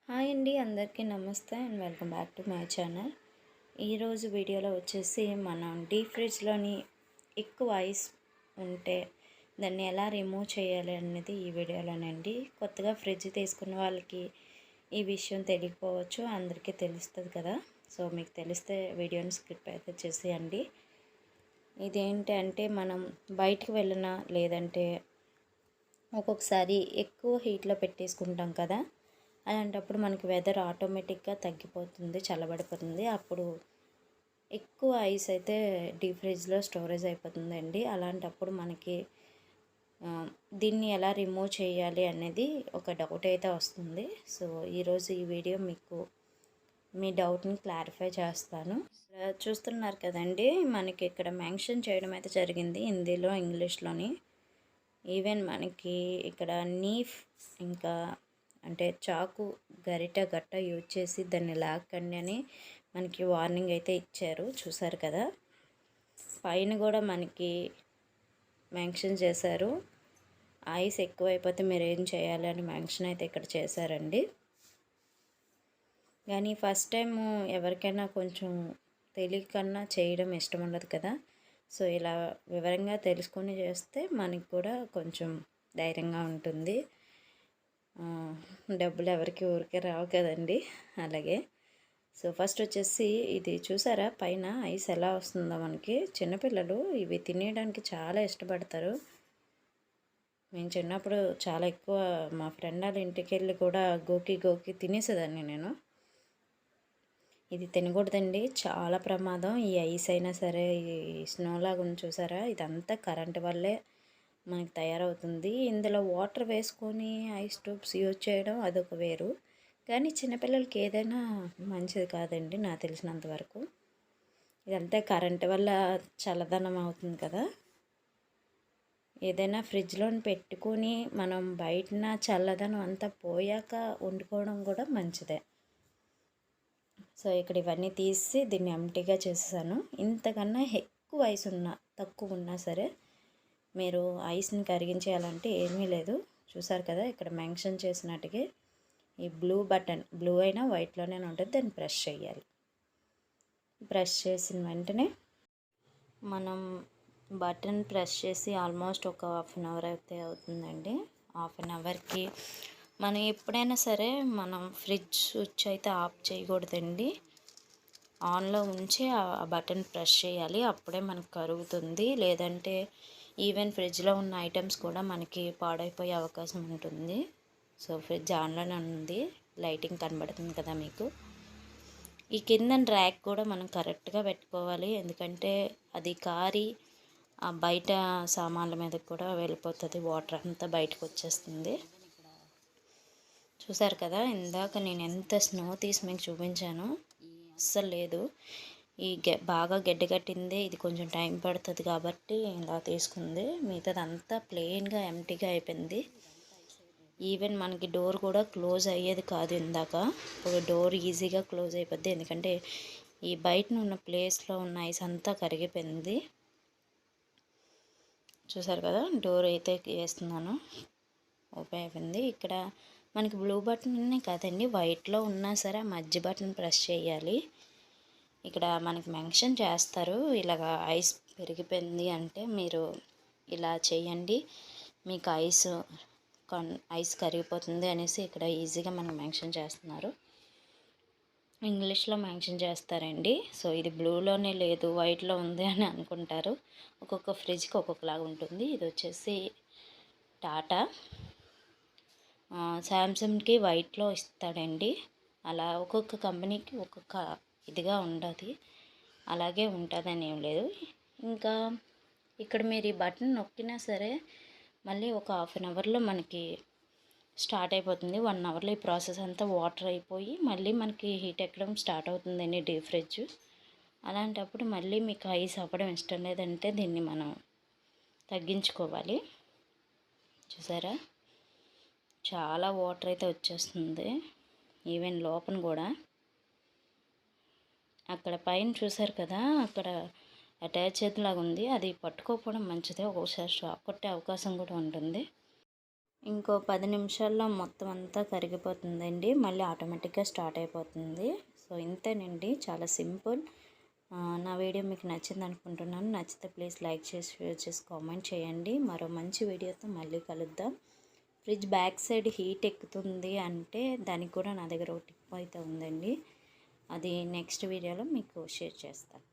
Hi అండి, అందరికీ నమస్తే and welcome back to my channel. ఈరోజు వీడియోలో వచ్చేసి మనం డీప్ ఫ్రిడ్జ్లోని ఎక్కువ ఐస్ ఉంటే దాన్ని ఎలా రిమూవ్ చేయాలి అనేది ఈ వీడియోలోనండి. కొత్తగా ఫ్రిడ్జ్ తీసుకున్న వాళ్ళకి ఈ విషయం తెలియకపోవచ్చు, అందరికీ తెలుస్తుంది కదా. సో మీకు తెలిస్తే వీడియోని స్కిప్ అయితే చేసేయండి. ఇదేంటంటే మనం బయటికి వెళ్ళినా లేదంటే ఒక్కొక్కసారి ఎక్కువ హీట్లో పెట్టేసుకుంటాం కదా, అలాంటప్పుడు మనకి వెదర్ ఆటోమేటిక్గా తగ్గిపోతుంది, చల్లబడిపోతుంది. అప్పుడు ఎక్కువ ఐస్ అయితే డీప్ ఫ్రిడ్జ్లో స్టోరేజ్ అయిపోతుందండి. అలాంటప్పుడు మనకి దీన్ని ఎలా రిమూవ్ చేయాలి అనేది ఒక డౌట్ అయితే వస్తుంది. సో ఈరోజు ఈ వీడియో మీకు మీ డౌట్ని క్లారిఫై చేస్తాను. చూస్తున్నారు కదండి, మనకి ఇక్కడ మెన్షన్ చేయడం అయితే జరిగింది హిందీలో, ఇంగ్లీష్లోని. ఈవెన్ మనకి ఇక్కడ నీఫ్ ఇంకా అంటే చాకు, గరిట గట్ట యూజ్ చేసి దాన్ని లాక్కండి అని మనకి వార్నింగ్ అయితే ఇచ్చారు. చూసారు కదా, పైన కూడా మనకి మెన్షన్ చేశారు. ఐస్ ఎక్కువైపోతే మీరు ఏం చేయాలి అని మెన్షన్ అయితే ఇక్కడ చేశారండి. కానీ ఫస్ట్ టైం ఎవరికైనా కొంచెం తెలియకన్నా చేయడం ఇష్టం ఉండదు కదా. సో ఇలా వివరంగా తెలుసుకొని చేస్తే మనకి కూడా కొంచెం ధైర్యంగా ఉంటుంది. డబ్బులు ఎవరికి ఊరికే రావు కదండి. అలాగే సో ఫస్ట్ వచ్చేసి ఇది చూసారా, పైన ఐస్ ఎలా వస్తుందో. మనకి చిన్నపిల్లలు ఇవి తినేయడానికి చాలా ఇష్టపడతారు. మేము చిన్నప్పుడు చాలా ఎక్కువ మా ఫ్రెండ్ వాళ్ళ ఇంటికి వెళ్ళి కూడా గోకి గోకి తినేసేదాన్ని నేను. ఇది తినకూడదండి, చాలా ప్రమాదం. ఈ ఐస్ అయినా సరే, ఈ స్నో లాగా ఉంది చూసారా, ఇదంతా కరెంట్ వల్లే మనకి తయారవుతుంది. ఇందులో వాటర్ వేసుకొని ఐస్ ట్యూబ్స్ యూజ్ చేయడం అదొక వేరు, కానీ చిన్నపిల్లలకి ఏదైనా మంచిది కాదండి నాకు తెలిసినంత వరకు. ఇదంతా కరెంట్ వల్ల చల్లదనం అవుతుంది కదా. ఏదైనా ఫ్రిడ్జ్లో పెట్టుకొని మనం బయటన చల్లదనం అంతా పోయాక వండుకోవడం కూడా మంచిదే. సో ఇక్కడ ఇవన్నీ తీసి దీన్ని ఎంటీగా చేసేసాను. ఇంతకన్నా ఎక్కువ ఐస్ ఉన్నా తక్కువ ఉన్నా సరే మీరు ఐస్ని కరిగించేయాలంటే ఏమీ లేదు. చూసారు కదా, ఇక్కడ మెన్షన్ చేసినట్టుగా ఈ బ్లూ బటన్, బ్లూ అయినా వైట్లోనే ఉంటుంది, దాన్ని ప్రెస్ చేయాలి. ప్రెస్ చేసిన వెంటనే మనం బటన్ ప్రెస్ చేసి ఆల్మోస్ట్ ఒక హాఫ్ అన్ అవర్ అయితే అవుతుందండి. హాఫ్ అన్ అవర్కి మనం ఎప్పుడైనా సరే మనం ఫ్రిడ్జ్ స్విచ్ అయితే ఆఫ్ చేయకూడదండి, ఆన్లో ఉంచి ఆ బటన్ ప్రెస్ చేయాలి. అప్పుడే మనకు కరుగుతుంది. లేదంటే ఈవెన్ ఫ్రిడ్జ్లో ఉన్న ఐటమ్స్ కూడా మనకి పాడైపోయే అవకాశం ఉంటుంది. సో ఫ్రిడ్జ్ ఆన్లోనే ఉంది, లైటింగ్ కనబడుతుంది కదా మీకు. ఈ కింద ర్యాక్ కూడా మనం కరెక్ట్గా పెట్టుకోవాలి, ఎందుకంటే అది కారి ఆ బయట సామాన్ల మీద కూడా వెళ్ళిపోతుంది, వాటర్ అంతా బయటకు వచ్చేస్తుంది. చూసారు కదా, ఇందాక నేను ఎంత స్నో తీసి మీకు చూపించాను, అస్సలు లేదు. ఈ బాగా గడ్డగట్టింది, ఇది కొంచెం టైం పడుతుంది కాబట్టి ఇలా తీసుకుంది. మిగతాదంతా ప్లెయిన్గా ఎంటీగా అయిపోయింది. ఈవెన్ మనకి డోర్ కూడా క్లోజ్ అయ్యేది కాదు ఇందాక, ఇప్పుడు డోర్ ఈజీగా క్లోజ్ అయిపోద్ది, ఎందుకంటే ఈ బయట ఉన్న ప్లేస్లో ఉన్న ఐస్ అంతా కరిగిపోయింది. చూసారు కదా, డోర్ అయితే వేస్తున్నాను, ఓపెన్ అయిపోయింది. ఇక్కడ మనకి బ్లూ బటన్ కాదండి, వైట్లో ఉన్నా సరే మధ్య బటన్ ప్రెస్ చేయాలి. ఇక్కడ మనకి మెన్షన్ చేస్తారు, ఇలాగ ఐస్ పెరిగిపోయింది అంటే మీరు ఇలా చేయండి, మీకు ఐస్ కరిగిపోతుంది అనేసి ఇక్కడ ఈజీగా మనకు మెన్షన్ చేస్తున్నారు. ఇంగ్లీష్లో మెన్షన్ చేస్తారండి. సో ఇది బ్లూలోనే లేదు, వైట్లో ఉంది అని అనుకుంటారు. ఒక్కొక్క ఫ్రిడ్జ్కి ఒక్కొక్కలాగా ఉంటుంది. ఇది వచ్చేసి టాటా, శాంసంగ్కి వైట్లో ఇస్తాడండి. అలా ఒక్కొక్క కంపెనీకి ఒక్కొక్క ఇదిగా ఉండదు, అలాగే ఉంటుందని ఏం లేదు. ఇంకా ఇక్కడ మీరు ఈ బటన్ నొక్కినా సరే మళ్ళీ ఒక హాఫ్ అన్ అవర్లో మనకి స్టార్ట్ అయిపోతుంది. 1 అవర్లో ఈ ప్రాసెస్ అంతా వాటర్ అయిపోయి మళ్ళీ మనకి హీట్ ఎక్కడం స్టార్ట్ అవుతుందండి డీప్ ఫ్రిడ్జ్. అలాంటప్పుడు మళ్ళీ మీకు ఐస్ అవ్వడం ఇష్టం లేదంటే దీన్ని మనం తగ్గించుకోవాలి. చూసారా, చాలా వాటర్ అయితే వచ్చేస్తుంది, ఈవెన్ లోపల కూడా. అక్కడ పైన చూసారు కదా, అక్కడ అటాచ్ లాగా ఉంది, అది పట్టుకోకపోవడం మంచిదే, ఒక్కోసారి షాక్ కొట్టే అవకాశం కూడా ఉంటుంది. ఇంకో 10 నిమిషాల్లో మొత్తం అంతా కరిగిపోతుందండి. మళ్ళీ ఆటోమేటిక్గా స్టార్ట్ అయిపోతుంది. సో ఇంతేనండి, చాలా సింపుల్. నా వీడియో మీకు నచ్చింది అనుకుంటున్నాను. నచ్చితే ప్లీజ్ లైక్ చేసి, షేర్ చేసి, కామెంట్ చేయండి. మరో మంచి వీడియోతో మళ్ళీ కలుద్దాం. ఫ్రిడ్జ్ బ్యాక్ సైడ్ హీట్ ఎక్కుతుంది అంటే దానికి కూడా నా దగ్గర ఒక టిప్ అయితే ఉందండి. అది నెక్స్ట్ వీడియోలో మీకు షేర్ చేస్తాను.